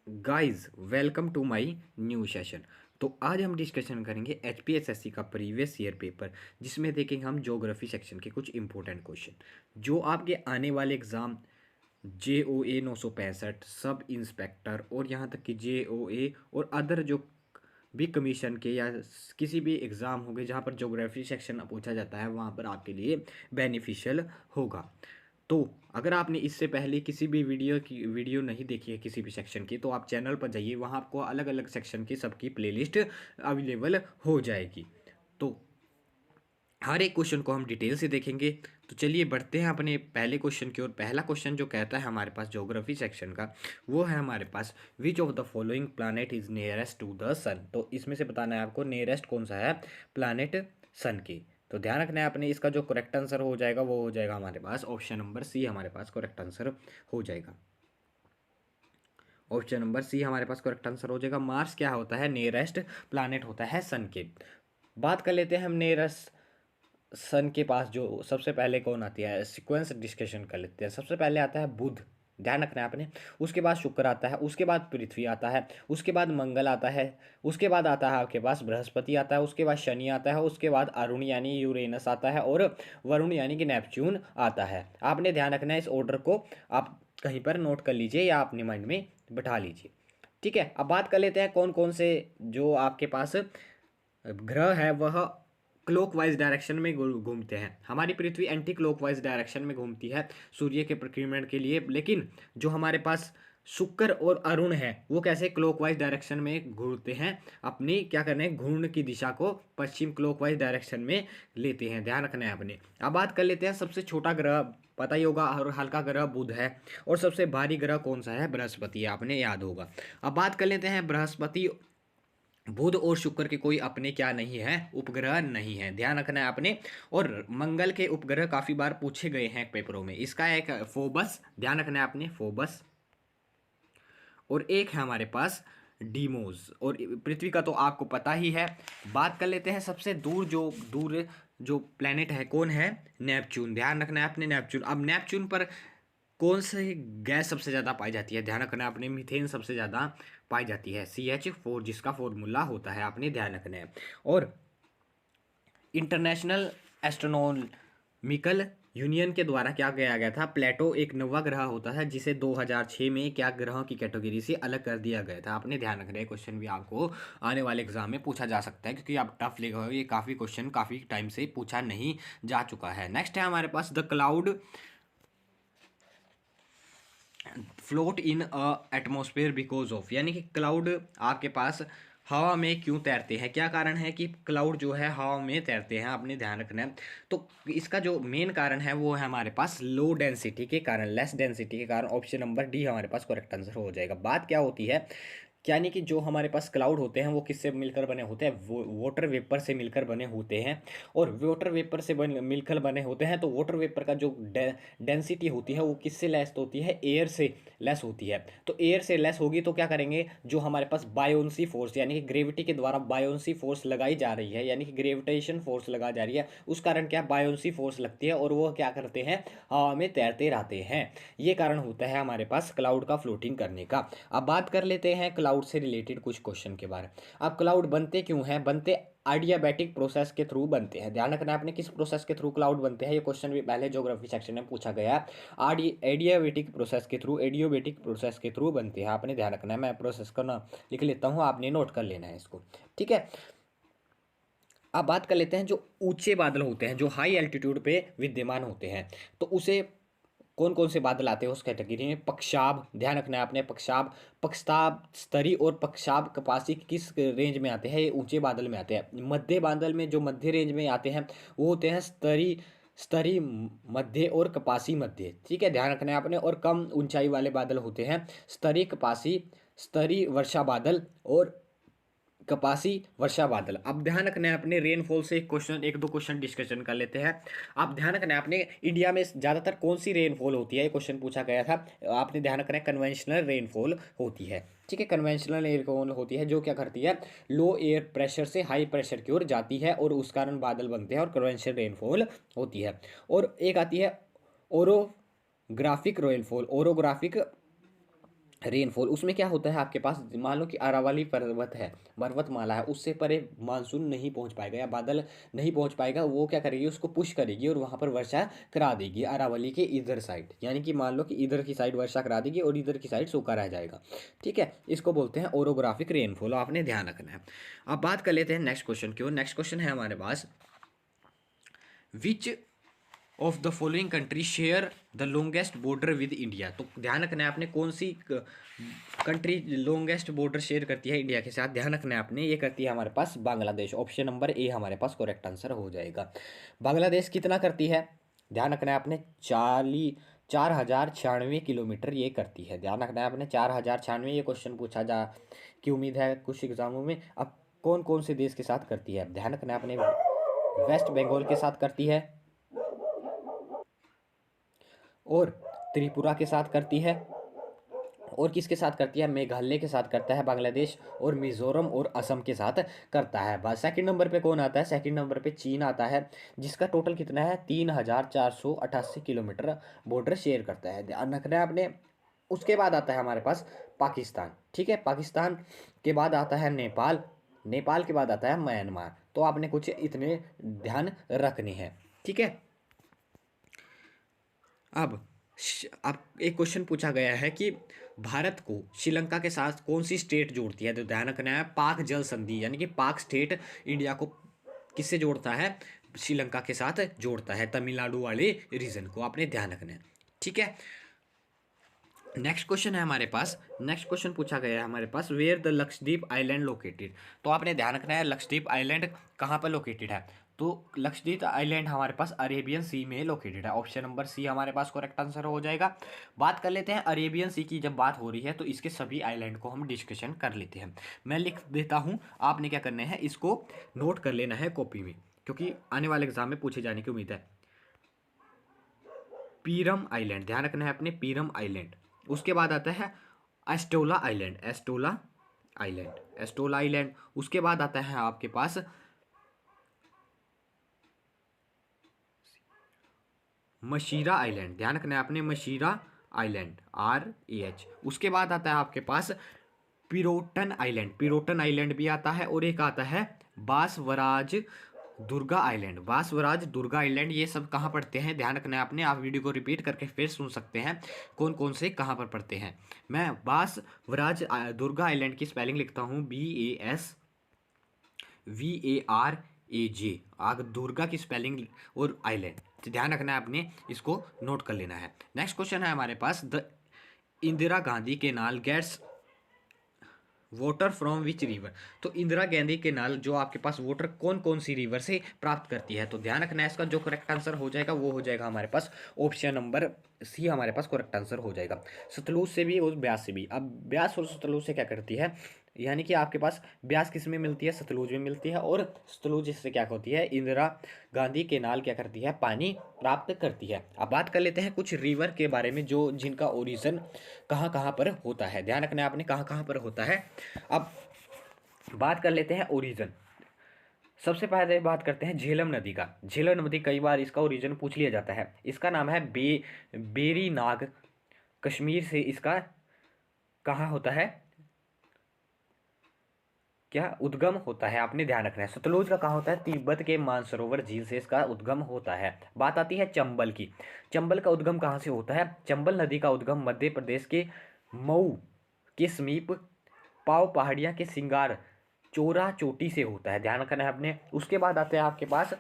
Guys welcome to my new session. तो आज हम डिस्कशन करेंगे एचपीएसएससी का प्रीवियस ईयर पेपर, जिसमें देखेंगे हम ज्योग्राफी सेक्शन के कुछ इंपॉर्टेंट क्वेश्चन जो आपके आने वाले एग्ज़ाम JOA 965 सब इंस्पेक्टर और यहाँ तक कि JOA और अदर जो भी कमीशन के या किसी भी एग्ज़ाम हो गए जहाँ पर ज्योग्राफी सेक्शन पूछा जाता है, वहाँ पर आपके लिए बेनिफिशियल होगा। तो अगर आपने इससे पहले किसी भी वीडियो नहीं देखी है किसी भी सेक्शन की, तो आप चैनल पर जाइए, वहाँ आपको अलग अलग सेक्शन की सबकी प्लेलिस्ट अवेलेबल हो जाएगी। तो हर एक क्वेश्चन को हम डिटेल से देखेंगे। तो चलिए बढ़ते हैं अपने पहले क्वेश्चन की ओर। पहला क्वेश्चन जो कहता है हमारे पास ज्योग्राफी सेक्शन का, वो है हमारे पास which of the following planet is nearest to the sun. तो इसमें से बताना है आपको नियरेस्ट कौन सा है प्लानट सन की। तो ध्यान रखना है आपने, इसका जो करेक्ट आंसर हो जाएगा वो हो जाएगा हमारे पास ऑप्शन नंबर सी, हमारे पास करेक्ट आंसर हो जाएगा। ऑप्शन नंबर सी हमारे पास करेक्ट आंसर हो जाएगा। मार्स क्या होता है? नियरेस्ट प्लानट होता है सन के। बात कर लेते हैं हम नियरेस्ट सन के पास जो सबसे पहले कौन आती है, सीक्वेंस डिस्कशन कर लेते हैं। सबसे पहले आता है बुध, ध्यान रखना है आपने। उसके बाद शुक्र आता है, उसके बाद पृथ्वी आता है, उसके बाद मंगल आता है, उसके बाद आता है आपके पास बृहस्पति आता है, उसके बाद शनि आता है, उसके बाद अरुण यानी यूरेनस आता है और वरुण यानी कि नेपच्यून आता है। आपने ध्यान रखना है, इस ऑर्डर को आप कहीं पर नोट कर लीजिए या अपने माइंड में बैठा लीजिए। ठीक है, अब बात कर लेते हैं कौन कौन से जो आपके पास ग्रह है वह क्लॉकवाइज डायरेक्शन में घूमते हैं। हमारी पृथ्वी एंटी क्लॉकवाइज डायरेक्शन में घूमती है सूर्य के परिक्रमण के लिए, लेकिन जो हमारे पास शुक्र और अरुण है वो कैसे क्लॉकवाइज डायरेक्शन में घूमते हैं, अपनी क्या करने हैं, घूर्णन की दिशा को पश्चिम क्लॉकवाइज डायरेक्शन में लेते हैं। ध्यान रखना है अपने। अब बात कर लेते हैं सबसे छोटा ग्रह, पता ही होगा, और हल्का ग्रह बुध है, और सबसे भारी ग्रह कौन सा है? बृहस्पति, आपने याद होगा। अब बात कर लेते हैं बृहस्पति, बुध और शुक्र के कोई अपने क्या नहीं है, उपग्रह नहीं है। ध्यान रखना है आपने। और मंगल के उपग्रह काफी बार पूछे गए हैं पेपरों में। इसका एक फोबस, ध्यान रखना है आपने, फोबस, और एक है हमारे पास डीमोस। और पृथ्वी का तो आपको पता ही है। बात कर लेते हैं सबसे दूर जो प्लेनेट है, कौन है? नेपच्यून। ध्यान रखना है आपने, नेपच्यून। अब नेपच्यून पर कौन सी गैस सबसे ज़्यादा पाई जाती है? ध्यान रखना है आपने, मीथेन सबसे ज़्यादा पाई जाती है, CH4, जिसका फॉर्मूला होता है, आपने ध्यान रखना है। और इंटरनेशनल एस्ट्रोनॉमिकल यूनियन के द्वारा क्या किया गया था, प्लेटो एक नवा ग्रह होता है जिसे 2006 में क्या ग्रहों की कैटेगरी से अलग कर दिया गया था। आपने ध्यान रखना है, क्वेश्चन भी आपको आने वाले एग्जाम में पूछा जा सकता है, क्योंकि आप टफ लिखा हो, ये काफ़ी क्वेश्चन काफ़ी टाइम से पूछा नहीं जा चुका है। नेक्स्ट है हमारे पास the cloud float in a atmosphere because of, यानी कि क्लाउड आपके पास हवा में क्यों तैरते हैं? क्या कारण है कि क्लाउड जो है हवा में तैरते हैं? आपने ध्यान रखना है। तो इसका जो मेन कारण है वो है हमारे पास लो डेंसिटी के कारण, लेस डेंसिटी के कारण। ऑप्शन नंबर डी हमारे पास करेक्ट आंसर हो जाएगा। बात क्या होती है, यानी कि जो हमारे पास क्लाउड होते हैं वो किससे मिलकर बने होते हैं? वाटर वेपर से मिलकर बने होते हैं। और वाटर वेपर से मिलकर बने होते हैं, तो वाटर वेपर का जो डेंसिटी होती है वो किससे लेस होती है? एयर से लेस होती है। तो एयर से लेस होगी तो क्या करेंगे, जो हमारे पास बायोन्सी फोर्स, यानी कि ग्रेविटी के द्वारा बायोन्सी फोर्स लगाई जा रही है, यानी कि ग्रेविटेशन फोर्स लगा जा रही है, उस कारण क्या बायोन्सी फोर्स लगती है और वो क्या करते हैं, हवा में तैरते रहते हैं। ये कारण होता है हमारे पास क्लाउड का फ्लोटिंग करने का। अब बात कर लेते हैं क्लाउड से रिलेटेड कुछ क्वेश्चन के बारे में। अब क्लाउड बनते क्यों हैं? बनते आडियाबैटिक प्रोसेस के थ्रू बनते हैं। ध्यान रखना है आपने, किस प्रोसेस के थ्रू क्लाउड बनते हैं, ये क्वेश्चन भी पहले ज्योग्राफी सेक्शन में पूछा गया है। एडियाबैटिक प्रोसेस के थ्रू, एडियोबैटिक प्रोसेस के थ्रू बनते हैं, आपने ध्यान रखना है। मैं प्रोसेस का ना लिख लेता हूँ, आपने नोट कर लेना है इसको। ठीक है, अब बात कर लेते हैं जो ऊंचे बादल होते हैं, जो हाई एल्टीट्यूड पे विद्यमान होते हैं, तो उसे कौन कौन से बादल आते हैं उस कैटेगरी में? पक्षाब, ध्यान रखना है आपने, पक्षाब, पक्षताप स्तरी और पक्षाब कपासी किस रेंज में आते हैं? ये ऊंचे बादल में आते हैं। मध्य बादल में जो मध्य रेंज में आते हैं वो होते हैं स्तरी, स्तरी मध्य और कपासी मध्य। ठीक है, ध्यान रखना है आपने। और कम ऊंचाई वाले बादल होते हैं स्तरी कपासी, स्तरी वर्षा बादल और कपासी वर्षा बादल। अब ध्यान रखना है अपने रेनफॉल से एक दो क्वेश्चन डिस्कशन कर लेते हैं। आप ध्यान रखना है अपने, इंडिया में ज़्यादातर कौन सी रेनफॉल होती है, ये क्वेश्चन पूछा गया था। आपने ध्यान रखना है कन्वेंशनल रेनफॉल होती है। ठीक है, कन्वेंशनल रेनफॉल होती है जो क्या करती है, लो एयर प्रेशर से हाई प्रेशर की ओर जाती है और उस कारण बादल बनते हैं और कन्वेंशनल रेनफॉल होती है। और एक आती है ओरोग्राफिक रेनफॉल, ओरोग्राफिक रेनफॉल उसमें क्या होता है आपके पास, मान लो कि अरावली पर्वत है, पर्वतमाला है, उससे परे मानसून नहीं पहुंच पाएगा या बादल नहीं पहुंच पाएगा, वो क्या करेगी, उसको पुश करेगी और वहां पर वर्षा करा देगी अरावली के इधर साइड, यानी कि मान लो कि इधर की साइड वर्षा करा देगी और इधर की साइड सूखा रह जाएगा। ठीक है, इसको बोलते हैं ओरोग्राफिक रेनफॉल, आपने ध्यान रखना है। अब बात कर लेते हैं नेक्स्ट क्वेश्चन की, और नेक्स्ट क्वेश्चन है हमारे पास, which of the following country share the longest border with India. तो ध्यान रखना है आपने, कौन सी कंट्री लॉन्गेस्ट बॉर्डर शेयर करती है इंडिया के साथ, ध्यान रखना है आपने, ये करती है हमारे पास बांग्लादेश। ऑप्शन नंबर ए हमारे पास करेक्ट आंसर हो जाएगा। बांग्लादेश कितना करती है, ध्यान रखना है आपने, 4,096 किलोमीटर ये करती है। ध्यान रखना है आपने 4,096, ये क्वेश्चन पूछा जा की उम्मीद है कुछ एग्जामों में। अब कौन कौन से देश के साथ करती है, ध्यान रखना है आपने, वेस्ट बंगाल के साथ करती है, और त्रिपुरा के साथ करती है, और किसके साथ करती है, मेघालय के साथ करता है बांग्लादेश, और मिजोरम और असम के साथ करता है। बस सेकंड नंबर पे कौन आता है, सेकंड नंबर पे चीन आता है, जिसका टोटल कितना है, 3,488 किलोमीटर बॉर्डर शेयर करता है। ध्यान रखना है आपने। उसके बाद आता है हमारे पास पाकिस्तान। ठीक है, पाकिस्तान के बाद आता है नेपाल, नेपाल के बाद आता है म्यांमार। तो आपने कुछ इतने ध्यान रखने हैं। ठीक है, अब एक क्वेश्चन पूछा गया है कि भारत को श्रीलंका के साथ कौन सी स्टेट जोड़ती है, तो ध्यान रखना है पाक जल संधि, यानी कि पाक स्टेट इंडिया को किससे जोड़ता है, श्रीलंका के साथ जोड़ता है, तमिलनाडु वाले रीजन को, आपने ध्यान रखना है। ठीक है, नेक्स्ट क्वेश्चन है हमारे पास, नेक्स्ट क्वेश्चन पूछा गया है हमारे पास, where the Lakshadweep island located. तो आपने ध्यान रखना है लक्षद्वीप आइलैंड कहाँ पर लोकेटेड है, तो लक्षद्वीप आइलैंड हमारे पास अरेबियन सी में लोकेटेड है। ऑप्शन नंबर सी हमारे पास करेक्ट आंसर हो जाएगा। बात कर लेते हैं अरेबियन सी की, जब बात हो रही है तो इसके सभी आइलैंड को हम डिस्कशन कर लेते हैं। मैं लिख देता हूँ, आपने क्या करना है, इसको नोट कर लेना है कॉपी में, क्योंकि आने वाले एग्जाम में पूछे जाने की उम्मीद है। पीरम आइलैंड, ध्यान रखना है अपने, पीरम आइलैंड। उसके बाद आता है एस्टोला आइलैंड, एस्टोला आइलैंड, एस्टोला आइलैंड। उसके बाद आता है आपके पास मशीरा आइलैंड, ध्यान रखना है आपने, मशीरा आइलैंड, RAH। उसके बाद आता है आपके पास पिरोटन आइलैंड, पिरोटन आइलैंड भी आता है, और एक आता है बासवराज दुर्गा आइलैंड, बासवराज दुर्गा आइलैंड। ये सब कहाँ पड़ते हैं, ध्यान रखना है आपने, आप वीडियो को रिपीट करके फिर सुन सकते हैं कौन कौन से कहाँ पर पड़ते हैं। मैं बासवराज दुर्गा आइलैंड की स्पेलिंग लिखता हूँ, BASVARAJ, आग दुर्गा की स्पेलिंग और आइलैंड, तो ध्यान रखना है आपने, इसको नोट कर लेना है। नेक्स्ट क्वेश्चन है हमारे पास, the Indira Gandhi canal gets water from which river. तो इंदिरा गांधी केनाल जो आपके पास वाटर कौन कौन सी रिवर से प्राप्त करती है, तो ध्यान रखना है, इसका जो करेक्ट आंसर हो जाएगा वो हो जाएगा हमारे पास ऑप्शन नंबर सी, हमारे पास करेक्ट आंसर हो जाएगा। सतलुज से भी और ब्यास से भी। अब ब्यास और सतलुज से क्या करती है, यानी कि आपके पास ब्यास किस में मिलती है, सतलुज में मिलती है, और सतलुज इससे क्या होती है, इंदिरा गांधी केनाल क्या करती है, पानी प्राप्त करती है। अब बात कर लेते हैं कुछ रिवर के बारे में, जो जिनका ओरिजिन कहाँ कहाँ पर होता है, ध्यान रखना है आपने, कहाँ कहाँ पर होता है। अब बात कर लेते हैं ओरिजिन। सबसे पहले बात करते हैं झेलम नदी का। झेलम नदी, कई बार इसका ओरिजिन पूछ लिया जाता है। इसका नाम है बेरी नाग, कश्मीर से इसका कहाँ होता है, क्या उद्गम होता है, आपने ध्यान रखना है। सतलुज का कहाँ होता है, तिब्बत के मानसरोवर झील से इसका उद्गम होता है। बात आती है चंबल की। चंबल का उद्गम कहाँ से होता है, चंबल नदी का उद्गम मध्य प्रदेश के मऊ के समीप पाव पहाड़ियाँ के सिंगार चोरा चोटी से होता है, ध्यान रखना है आपने। उसके बाद आते हैं आपके पास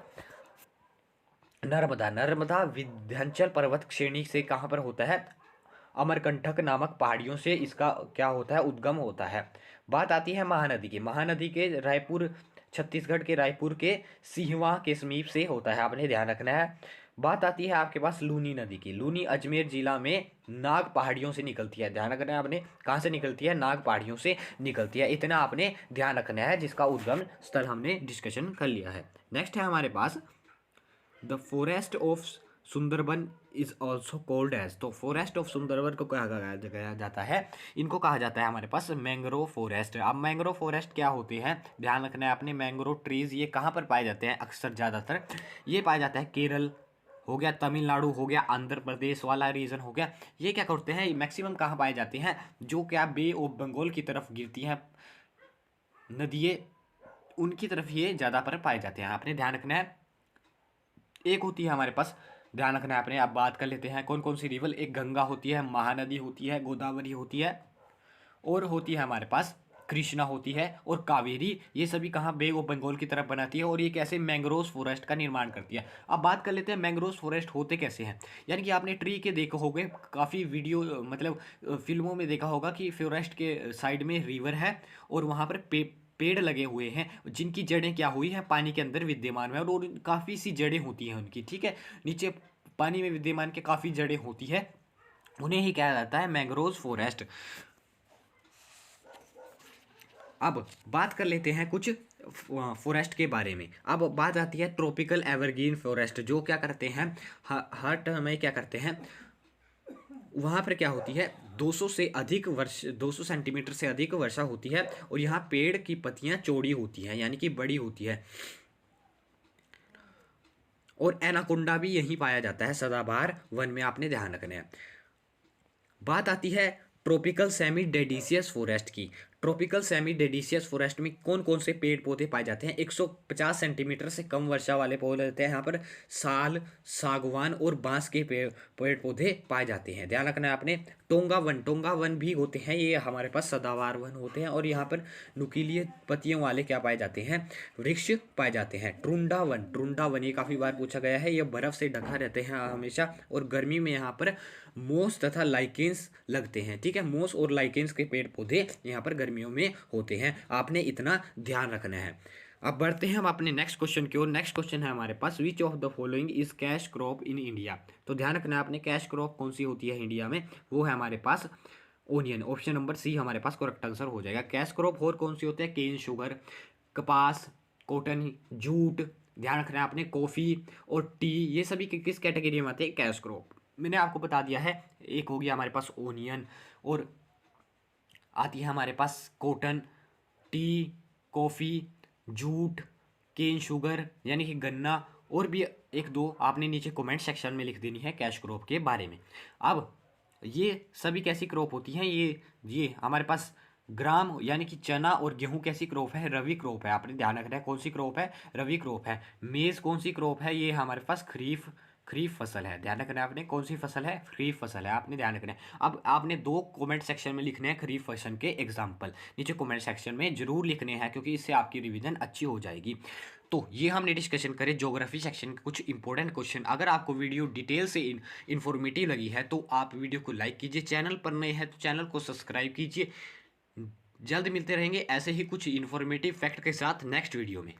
नर्मदा, नर्मदा विंध्याचल पर्वत श्रेणी से कहाँ पर होता है, अमरकंटक नामक पहाड़ियों से इसका क्या होता है, उद्गम होता है। बात आती है महानदी की। महानदी के रायपुर, छत्तीसगढ़ के रायपुर के सिहवा के समीप से होता है, आपने ध्यान रखना है। बात आती है आपके पास लूनी नदी की। लूनी अजमेर जिला में नाग पहाड़ियों से निकलती है, ध्यान रखना है आपने, कहाँ से निकलती है, नाग पहाड़ियों से निकलती है। इतना आपने ध्यान रखना है, जिसका उद्गम स्थल हमने डिस्कशन कर लिया है। नेक्स्ट है हमारे पास the forest of Sundarban is also called as. तो फॉरेस्ट ऑफ सुंदरबन को कहा जाता है, इनको कहा जाता है हमारे पास मैंग्रोव फॉरेस्ट। अब मैंग्रोव फॉरेस्ट क्या होते हैं, ध्यान रखना है आपने, मैंग्रोव ट्रीज ये कहाँ पर पाए जाते हैं, अक्सर ज़्यादातर ये पाया जाता है केरल, हो गया तमिलनाडु, हो गया आंध्र प्रदेश वाला रीजन हो गया, ये क्या करते हैं मैक्सिमम कहाँ पाए जाते हैं, जो क्या बे ऑफ बंगाल की तरफ गिरती हैं नदियाँ, उनकी तरफ ये ज़्यादा पर पाए जाते हैं। आपने ध्यान रखना है। एक होती है हमारे पास, ध्यान रखना है आपने। अब बात कर लेते हैं कौन कौन सी रिवर। एक गंगा होती है, महानदी होती है, गोदावरी होती है, और होती है हमारे पास कृष्णा होती है, और कावेरी। ये सभी कहाँ बे ऑफ बंगाल की तरफ बनाती है, और ये कैसे मैंग्रोव फॉरेस्ट का निर्माण करती है। अब बात कर लेते हैं मैंग्रोव फॉरेस्ट होते कैसे हैं। यानी कि आपने ट्री के देखा होगे काफ़ी वीडियो, मतलब फिल्मों में देखा होगा कि फॉरेस्ट के साइड में रिवर है और वहाँ पर पेड़ लगे हुए हैं जिनकी जड़ें क्या हुई हैं पानी के अंदर विद्यमान है, और काफ़ी सी जड़ें होती हैं उनकी, ठीक है, नीचे पानी में विद्यमान के काफ़ी जड़ें होती है, उन्हें ही कहा जाता है मैंग्रोव फॉरेस्ट। अब बात कर लेते हैं कुछ फॉरेस्ट के बारे में। अब बात आती है ट्रॉपिकल एवरग्रीन फॉरेस्ट, जो क्या करते हैं हर टर्म में क्या करते हैं, वहाँ पर क्या होती है 200 से अधिक वर्ष 200 सेंटीमीटर से अधिक वर्षा होती है, और यहाँ पेड़ की पत्तियाँ चौड़ी होती हैं यानी कि बड़ी होती है, और एनाकोंडा भी यहीं पाया जाता है सदाबहार वन में, आपने ध्यान रखना है। बात आती है ट्रॉपिकल सेमी डेडिसियस फॉरेस्ट की। ट्रॉपिकल सेमी डेडिसियस फॉरेस्ट में कौन कौन से पेड़ पौधे पाए जाते हैं। 150 सेंटीमीटर से कम वर्षा वाले पौधे रहते हैं यहाँ पर, साल, सागवान और बांस के पेड़ पौधे पाए जाते हैं। ध्यान रखना है आपने। टोंगा वन भी होते हैं, ये हमारे पास सदाबहार वन होते हैं, और यहाँ पर नुकीली पत्तियों वाले क्या पाए जाते हैं, वृक्ष पाए जाते हैं। ट्रुंडा वन ये काफ़ी बार पूछा गया है, ये बर्फ़ से ढका रहते हैं हमेशा, और गर्मी में यहाँ पर मोस तथा लाइकेंस लगते हैं, ठीक है, मोस और लाइकेंस के पेड़ पौधे यहाँ पर गर्मियों में होते हैं, आपने इतना ध्यान रखना है। अब बढ़ते हैं हम अपने नेक्स्ट क्वेश्चन की ओर। नेक्स्ट क्वेश्चन है हमारे पास, which of the following is cash crop in India. तो ध्यान रखना है आपने, कैश क्रॉप कौन सी होती है इंडिया में, वो है हमारे पास ओनियन। ऑप्शन नंबर सी हमारे पास करेक्ट आंसर हो जाएगा। कैश क्रॉप और कौन सी होती है, केन, शुगर, कपास, कॉटन, जूट, ध्यान रखना है आपने, कॉफ़ी और टी, ये सभी किस कैटेगरी में आते हैं, कैश क्रॉप। मैंने आपको बता दिया है, एक हो गया हमारे पास ओनियन, और आती है हमारे पास cotton, tea, coffee, jute, cane sugar यानी कि गन्ना, और भी एक दो आपने नीचे कमेंट सेक्शन में लिख देनी है कैश क्रॉप के बारे में। अब ये सभी कैसी क्रॉप होती हैं, ये हमारे पास ग्राम यानी कि चना और गेहूं कैसी क्रॉप है, रवि क्रॉप है, आपने ध्यान रखना है। कौन सी क्रॉप है, रवि क्रॉप है। मेज़ कौन सी क्रॉप है, ये हमारे पास खरीफ फसल है। ध्यान रखना है आपने, कौन सी फसल है, खरीफ फसल है, आपने ध्यान रखना है। अब आपने दो कमेंट सेक्शन में लिखने हैं खरीफ फसल के एग्जाम्पल, नीचे कमेंट सेक्शन में जरूर लिखने हैं, क्योंकि इससे आपकी रिवीजन अच्छी हो जाएगी। तो ये हमने डिस्कशन करें ज्योग्राफी सेक्शन के कुछ इंपॉर्टेंट क्वेश्चन। अगर आपको वीडियो डिटेल से इन्फॉर्मेटिव लगी है तो आप वीडियो को लाइक कीजिए, चैनल पर नए हैं तो चैनल को सब्सक्राइब कीजिए। जल्द मिलते रहेंगे ऐसे ही कुछ इन्फॉर्मेटिव फैक्ट के साथ नेक्स्ट वीडियो में।